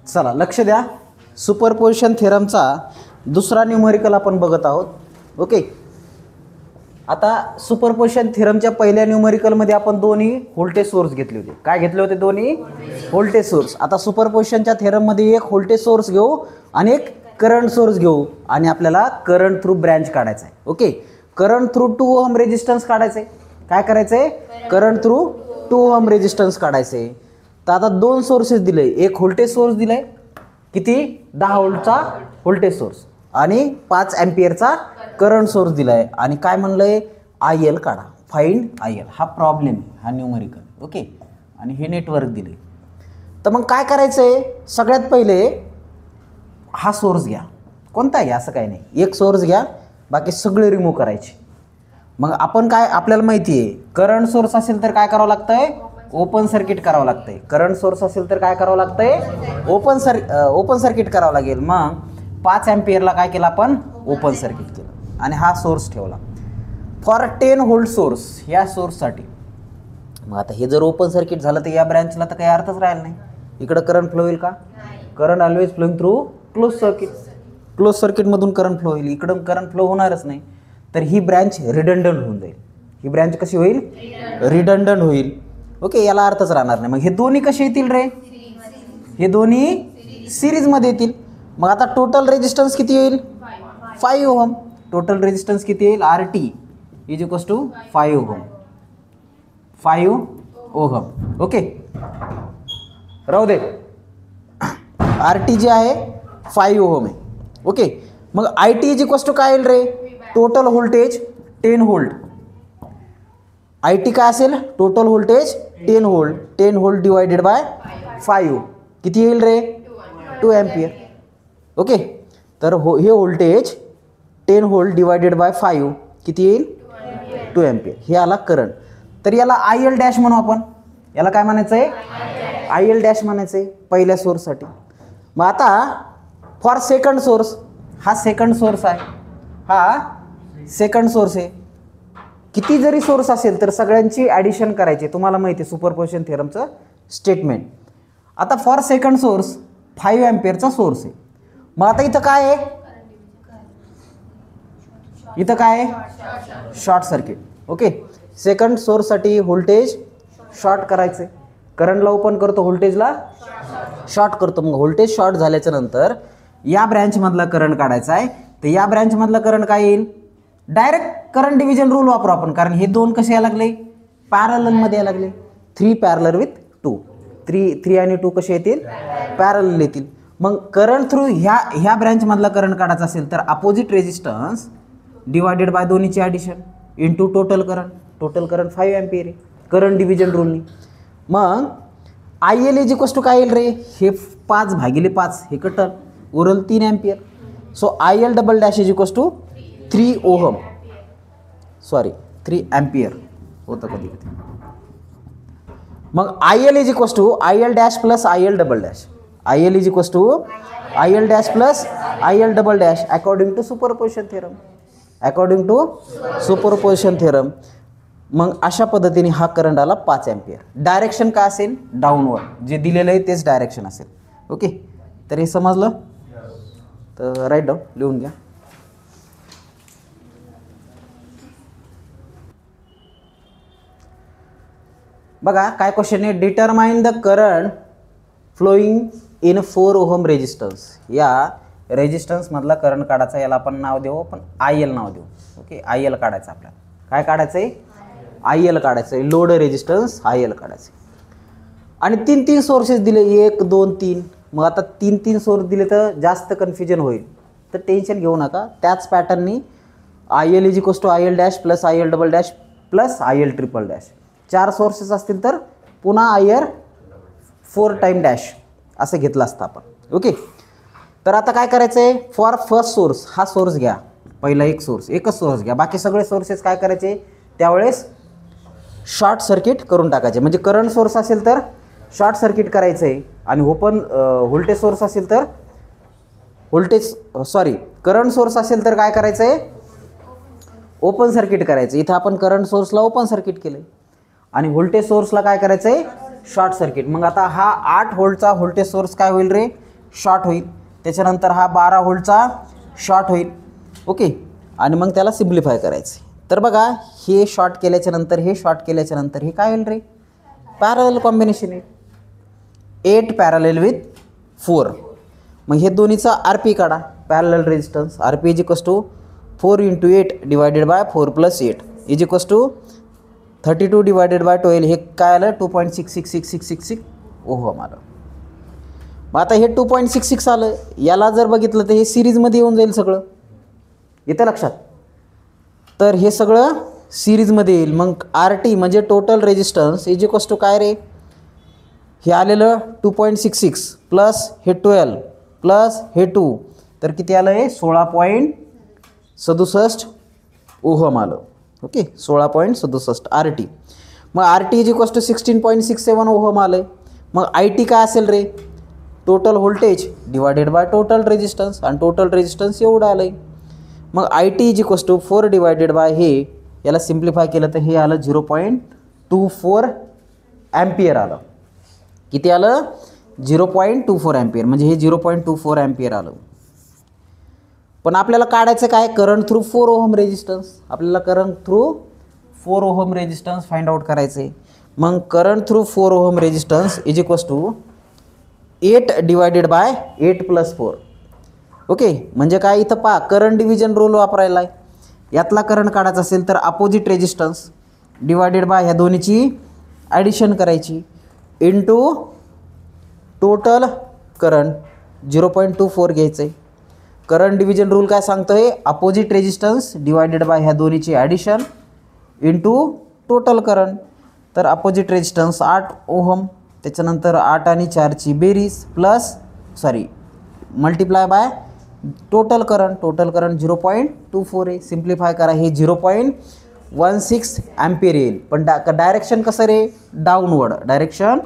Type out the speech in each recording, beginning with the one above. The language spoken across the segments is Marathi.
चला लक्ष द्या, सुपरपोजिशन थेरमचा दुसरा न्यूमरिकल आपण बघत आहोत. ओके, आता सुपरपोजिशन थेरमच्या पहिल्या न्यूमरिकलमध्ये आपण दोन्ही व्होल्टेज सोर्स घेतले होते. काय घेतले होते? दोन्ही व्होल्टेज सोर्स. आता सुपरपोजिशनच्या थेरममध्ये एक व्होल्टेज सोर्स घेऊ आणि एक करंट सोर्स घेऊ आणि आपल्याला करंट थ्रू ब्रँच काढायचा आहे. Okay, current through 2 ohm resistance काढायचं आहे. काय करायचं आहे? करंट थ्रू 2 ओहम रेजिस्टन्स काढायचं आहे. तर आता दोन सोर्सेस दिले, एक व्होल्टेज सोर्स दिलाय किती 10 व्होल्टचा व्होल्टेज सोर्स आणि 5 अँपिअरचा करंट सोर्स दिलाय आणि काय म्हणलंय? IL काढा, फाइंड IL. हा प्रॉब्लेम, हा न्यूमरिकल. ओके, आणि हे नेटवर्क दिले. तर मग काय करायचंय? सगळ्यात पहिले हा सोर्स घ्या, कोणता घ्या असं काही नाही, एक सोर्स घ्या, बाकी सगळे रिमूव्ह करायचे. मग आपण काय, आपल्याला माहिती आहे करंट सोर्स असेल तर काय करावं लागतंय? ओपन सर्किट करावं लागतंय. करंट सोर्स असेल तर काय करावं लागतंय? ओपन सर्किट करावं लागेल. मग 5 अँपिअरला काय केलं आपण? ओपन सर्किट केलं आणि हा सोर्स ठेवला. फॉर 10 व्होल्ट सोर्स, या सोर्ससाठी. मग आता हे जर ओपन सर्किट झालं तर या ब्रँचला तर काही अर्थच राहिला नाही. इकडं करंट फ्लो होईल का? Current always flowing through close circuit. Close सर्किटमधून करंट फ्लो होईल, इकडं करंट फ्लो होणारच नाही. तर ही ब्रँच रिडंडंट होऊन जाईल. ही ब्रँच कशी होईल? रिडंडंट होईल. ओके, याला अर्थच राहणार नाही. मग हे दोन्ही कसे येतील रे? हे दोन्ही सिरीजमध्ये येतील. मग आता टोटल रेजिस्टन्स किती येईल? 5 ओहम. टोटल रेजिस्टन्स किती येईल? RT is equals to 5 ohm. 5 ohm. Okay, राहू दे. RT जे आहे 5 ओहम आहे. ओके, मग IT इज इक्वल्स टू काय येईल रे? Total voltage 10 volt. IT काय असेल? Total voltage 10 volt. 10 volt divided by 5 किती येईल रे? 2 अँपिअर. ओके, तर हे व्होल्टेज 10 व्होल्ट डिवायडेड बाय 5 किती येईल? 2 अँपिअर. हे आला करंट. तर याला IL डॅश म्हणू आपण. याला काय म्हणायचं आहे? IL डॅश म्हणायचं आहे पहिल्या सोर्ससाठी. मग आता फॉर सेकंड सोर्स, हा सेकंड सोर्स आहे, हा सेकंड सोर्स आहे. किती जरी सोर्स असेल तर सगळ्यांची ॲडिशन करायची. तुम्हाला माहिती आहे सुपरपोजिशन थेरमचं स्टेटमेंट. आता फॉर सेकंड सोर्स 5 अँपिअरचा सोर्स आहे. मग आता इथं काय आहे? इथं काय आहे? Short circuit. ओके, सेकंड सोर्ससाठी व्होल्टेज शॉर्ट करायचे. करंटला ओपन करतो, व्होल्टेजला शॉर्ट करतो. मग व्होल्टेज शॉर्ट झाल्याच्या नंतर या ब्रँचमधला करंट काढायचा आहे. तर या ब्रँचमधला करंट काय येईल? डायरेक्ट करंट डिव्हिजन रूल वापरू आपण, कारण हे दोन कसे यायला लागले? पॅरललमध्ये यायला लागले. 3 पॅरलल विथ 2. 3 आणि 2 कसे येतील? पॅरलल येतील. मग करंट थ्रू ह्या ब्रँचमधला करंट काढायचा असेल तर अपोजिट रेजिस्टन्स डिवायडेड बाय दोन्हीची addition into total current. Total current 5 ampere आहे करंट डिव्हिजन रूलनी. मग IL इज इक्वल्स टू काय येईल रे? हे 5/5 हे कटल, उरल 3 ampere. So IL double dash is equals to 3 ohm, sorry 3 ampere होतं कधी कधी. मग IL is equals to IL dash plus IL double dash. IL is equals to IL dash plus IL double dash according to superposition theorem. According to superposition theorem. मग अशा पद्धतीने हा करंट आला 5 अँपिअर. डायरेक्शन काय असेल? डाऊनवर्ड. जे दिलेलं आहे तेच डायरेक्शन असेल. ओके, तर हे समजलं? तर राईट डाऊन लिहून घ्या. बघा काय क्वेश्चन आहे? Determine the current flowing in 4 ohm resistance. या रेजिस्टन्स मधला करंट काढायचा. याला आपण नाव देऊ, पण IL नाव देऊ. ओके, IL काढायचं आपल्याला. काय काढायचं आहे? IL काढायचं आहे. लोड रेजिस्टन्स IL काढायचं. आणि 3 सोर्सेस दिले, 1 2 3. मग आता 3 सोर्स दिले तर जास्त कन्फ्युजन होईल, तर टेन्शन घेऊ नका. त्याच पॅटर्ननी IL is equals to IL dash plus IL double dash plus IL triple dash. 4 sources असतील तर पुन्हा IL 4 टाइम डॅश असं घेतलं असतं आपण. ओके, तर आता काय करायचं आहे? फॉर फर्स्ट सोर्स, हा सोर्स घ्या पहिला, एक सोर्स, एकच सोर्स घ्या. बाकी सगळे सोर्सेस काय करायचे? त्यावेळेस शॉर्ट सर्किट करून टाकायचे. म्हणजे करंट सोर्स असेल तर शॉर्ट सर्किट करायचं आहे आणि ओपन व्होल्टेज सोर्स असेल तर करंट सोर्स असेल तर काय करायचं आहे? ओपन सर्किट करायचं. इथं आपण करंट सोर्सला ओपन सर्किट केलं आणि व्होल्टेज सोर्सला काय करायचं आहे? Short circuit. मग आता हा 8 व्होल्टचा व्होल्टेज सोर्स काय होईल रे? शॉर्ट होईल, त्याच्यानंतर हा 12 व्होल्टचा शॉर्ट होईल. ओके, आणि मग त्याला सिम्प्लिफाय करायचे. तर बघा, हे शॉर्ट केल्याच्या नंतर हे शॉर्ट केल्याच्या नंतर हे काय होईल रे, पॅरलल कॉम्बिनेशन आहे. 8 पॅरलल विथ 4. मग हे दोन्हीचा आर पी काढा, parallel resistance. R P is equals to 4 × 8 divided by 4 + 8 is equals to 32 divided by 12. हे काय आलं, 2.66666 ओहम आलं. मग आता हे 2.66 आलं, याला जर बघितलं तर हे सिरीजमध्ये येऊन जाईल सगळं. येतं लक्षात? तर हे सगळं सिरीजमध्ये येईल. मग आर टी म्हणजे total resistance is equals to काय रे, हे आलेलं 2.66 प्लस हे 12 प्लस हे 2, तर किती आलं हे 16.67 ओहम आलं. Okay, 16.67 R T. मग R T is equals to 16.67 ohm आलं. मग आय टी काय असेल रे, total voltage divided by total resistance, आणि टोटल रेजिस्टन्स एवढं आलं आहे. मग I T is equals to 4 divided by हे, याला सिम्प्लिफाय केलं तर हे आलं 0.24 ॲम्पियर आलं. किती आलं, 0.24 ॲम्पियर, म्हणजे हे 0.24 ॲम्पियर आलं. पण आपल्याला काढायचं काय, करंट थ्रू 4 ओहम रेजिस्टन्स. आपल्याला current through 4 ohm resistance find out करायचं आहे. मग current through 4 ohm resistance is equals to 8 divided by 8 + 4. Okay, म्हणजे काय, इथं पहा करंट डिव्हिजन रूल वापरायला आहे. यातला करंट काढायचा असेल तर अपोजिट रेजिस्टन्स डिवायडेड बाय ह्या दोन्हीची ॲडिशन करायची इंटू टोटल करंट 0.24 घ्यायचं आहे. करंट डिव्हिजन रूल काय सांगतो आहे, अपोजिट रेजिस्टन्स डिवायडेड बाय ह्या दोन्हीची ॲडिशन इंटू टोटल करंट. तर अपोजिट रेजिस्टन्स 8 ओहम, त्याच्यानंतर 8 आणि 4ची बेरीज plus multiply by total current. Total current 0.24 आहे. सिम्प्लिफाय करा, हे 0.16 ॲम्पियर येईल. पण डायरेक्शन कसं रे, डाऊनवर्ड, डायरेक्शन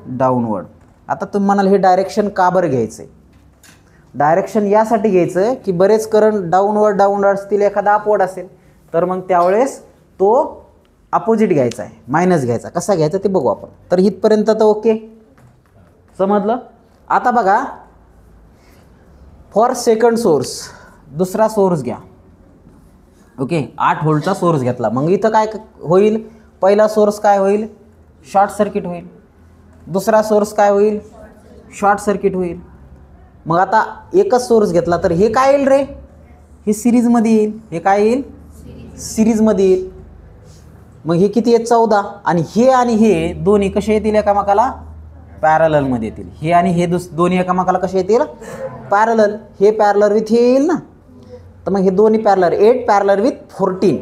डाऊनवर्ड. आता तुम्ही म्हणाल हे डायरेक्शन का बरं घ्यायचं आहे, डायरेक्शन यासाठी घ्यायचं आहे की बरेच करंट डाऊनवर्ड असतील, एखादा अपवर्ड असेल तर मग त्यावेळेस तो अपोजिट घ्यायचा आहे, मायनस घ्यायचा. कसा घ्यायचा ते बघू आपण. तर इथपर्यंत तर ओके, समजलं. आता बघा, फॉर सेकंड सोर्स, दुसरा सोर्स घ्या. ओके, 8 व्होल्टचा सोर्स घेतला. मग इथं काय होईल, पहिला सोर्स काय होईल, शॉर्ट सर्किट होईल. दुसरा सोर्स काय होईल, शॉर्ट सर्किट होईल. मग आता एकच सोर्स घेतला तर हे काय येईल रे, हे सिरीजमध्ये येईल. हे काय येईल, सिरीजमध्ये येईल. मग हे किती आहेत, 14. आणि हे दोन्ही कसे येतील एकामेकाला, पॅरललमध्ये येतील. हे आणि हे दोन्ही एकामेकाला कसे येतील, पॅरलल. हे पॅरलल विथ हे येईल ना, तर मग हे दोन्ही पॅरलल, 8 पॅरलल विथ 14.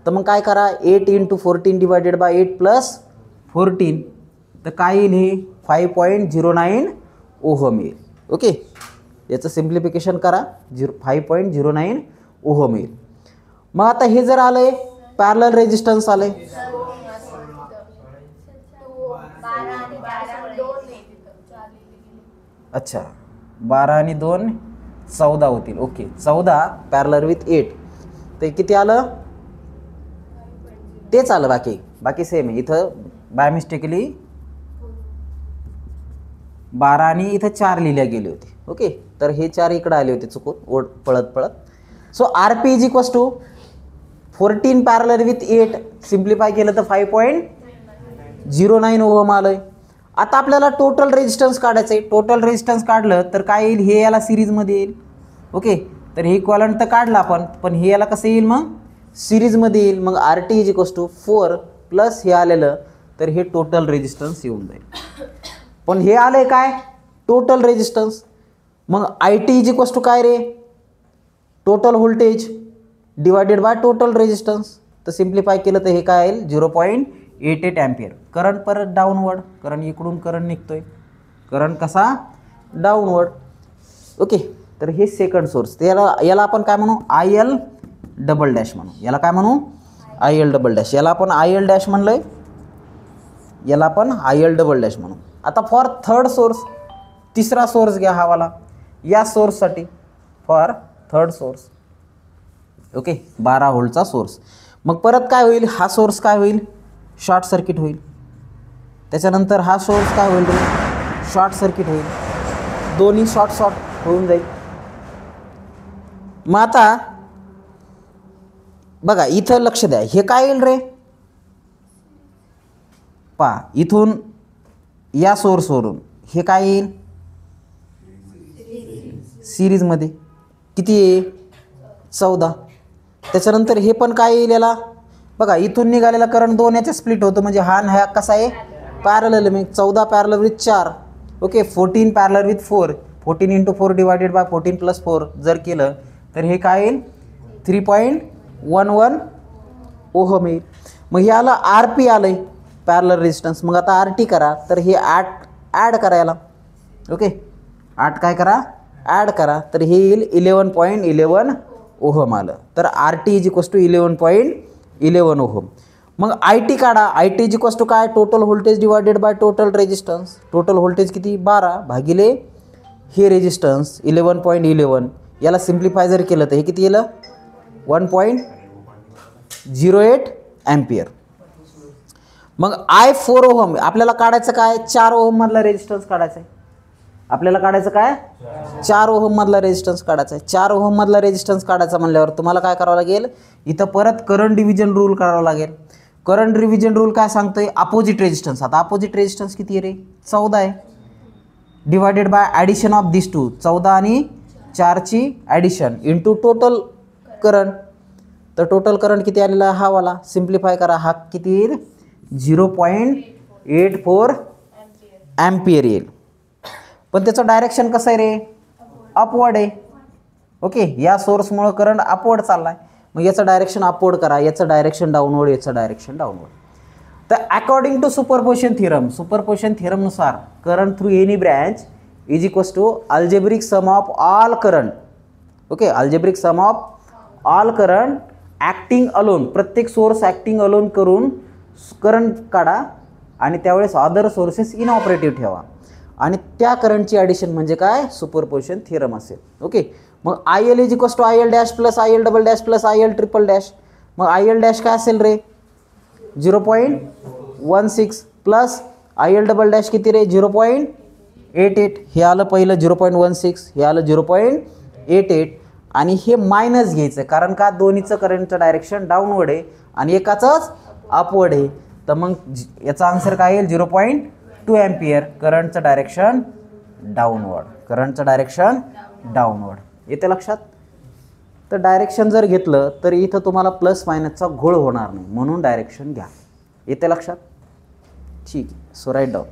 तर मग काय करा, 8 × 14 डिवायडेड बाय 8 + 14, तर काय येईल, हे 5.09 ओहम येईल. ओके, याचं सिम्प्लिफिकेशन करा, 5.09 ओहम येईल. मग आता हे जर आलं आहे पॅरलल रेजिस्टन्स आलं आहे, अच्छा 12 आणि 2 14 होतील. ओके, 14 पॅरलल विथ 8, ते किती आलं, तेच आलं. बाकी सेम आहे. इथं बाय मिस्टेकली 12 आणि इथं 4 लिहिल्या गेले होते. ओके, तर हे 4 इकडे आले होते चुकून पळत. So R P is equals to 14 parallel with 8, simplify केलं तर 5.09 ओहम आलं. आता आपल्याला टोटल रेजिस्टन्स काढायचं आहे. टोटल रेजिस्टन्स काढलं तर काय येईल, हे याला सिरीजमध्ये येईल. ओके, तर हे इक्वलंट तर काढलं आपण, पण हे याला कसं येईल, मग सिरीजमध्ये येईल. मग R T is equals to 4 plus हे आलेलं, तर हे टोटल रेजिस्टन्स येऊन जाईल. पण हे आलंय काय, टोटल रेजिस्टन्स. मग I T is equals to काय रे, total voltage divided by total resistance. तर सिम्प्लिफाय केलं तर हे काय येईल, 0.88 ॲम्पियर. करंट परत डाऊनवर्ड, कारण इकडून करंट निघतोय, करंट कसा, डाऊनवर्ड. ओके, तर हे सेकंड सोर्स. तर याला आपण काय म्हणू, IL डबल डॅश म्हणू. याला काय म्हणू, IL डबल डॅश. याला आपण IL डॅश म्हणलंय, याला आपण IL डबल डॅश म्हणू. आता फॉर थर्ड सोर्स, तिसरा सोर्स घ्या हावाला या सोर्ससाठी, फॉर थर्ड सोर्स. ओके, 12 व्होल्टचा सोर्स. मग परत काय होईल, हा सोर्स काय होईल, शॉर्ट सर्किट होईल. त्याच्यानंतर हा सोर्स काय होईल, शॉर्ट सर्किट होईल. दोन्ही शॉर्ट होऊन जाईल. मग आता बघा इथं लक्ष द्या, हे काय येईल रे, पहा इथून या सोर्सवरून हे काय येईल सिरीजमध्ये, किती आहे 14. त्याच्यानंतर हे पण काय येईल याला, बघा इथून निघालेला करंट 2 याच्या स्प्लिट होतो, म्हणजे हा ह्या कसा आहे पॅरलल, मग 14 parallel with 4. Okay 14 parallel with 4, 14 × 4 divided bye 14 + 4 जर केलं तर हे काय येईल 3.11 ओहम येईल. मग हे आलं RP आलंय पॅरलल रेजिस्टन्स. मग आता RT करा, तर हे 8 ॲड करायला. ओके 8 काय करा ॲड करा, तर हे येईल 11.11 ओहम आलं. तर RT = 11.11 ओहम. मग IT काढा, IT = काय total voltage divided by total resistance. Total voltage किती 12 भागिले हे रेजिस्टन्स 11.11. याला सिम्प्लिफाय जर केलं तर हे किती येलं 1.08 ॲम्पियर. मग I4 ओहम आपल्याला काढायचं काय, 4 ओहम मधला रेजिस्टन्स काढायचा आहे आपल्याला. काढायचं काय 4 ओहम मधला रेजिस्टन्स काढायचा आहे. 4 ओहम मधला रेजिस्टन्स काढायचा म्हणल्यावर तुम्हाला काय करावं लागेल, इथं परत करंट डिव्हिजन रूल करावा लागेल. करंट डिव्हिजन रूल काय सांगतोय, अपोजिट रेजिस्टन्स. आता अपोजिट रेजिस्टन्स किती आहे रे 14 आहे, divided by addition of this two, 14 आणि 4ची ॲडिशन इंटू टोटल करंट. तर टोटल करंट किती आलेला हा वाला, सिम्प्लिफाय करा, हा किती येईल 0.84 ॲम्पियर येईल. पण त्याचं डायरेक्शन कसं आहे रे, अपवर्ड आहे. ओके या सोर्समुळं करंट अपवर्ड चालला आहे. मग याचं डायरेक्शन अपवर्ड करा, याचं डायरेक्शन डाऊनवर्ड, याचं डायरेक्शन डाऊनवर्ड. तर अकॉर्डिंग टू सुपरपोजिशन थिअरमनुसार current through any branch is equals to algebraic sum of all current. Okay algebraic sum of all current acting alone. प्रत्येक सोर्स ॲक्टिंग अलोन करून करंट काढा आणि त्यावेळेस अदर सोर्सेस इनऑपरेटिव्ह ठेवा आणि त्या करंटची ॲडिशन म्हणजे काय सुपरपोजिशन थिअरम असेल. ओके मग IL = IL dash plus IL double dash plus IL triple dash. मग IL डॅश काय असेल रे 0.16 प्लस IL डबल डॅश किती रे 0.88. हे आलं पहिलं 0.16, हे आलं 0.88 आणि हे मायनस घ्यायचं कारण का दोन्हीचं करंटचं डायरेक्शन डाऊनवर्ड आहे आणि एकाचंच अपवर्ड आहे. तर मग याचा आन्सर काय येईल 0.2 ॲम्पियर. करंटचं direction downward. येते लक्षात. तर डायरेक्शन जर घेतलं तर इथं तुम्हाला प्लस मायनसचा घोळ होणार नाही म्हणून डायरेक्शन घ्या. येते लक्षात. ठीक आहे. So write down.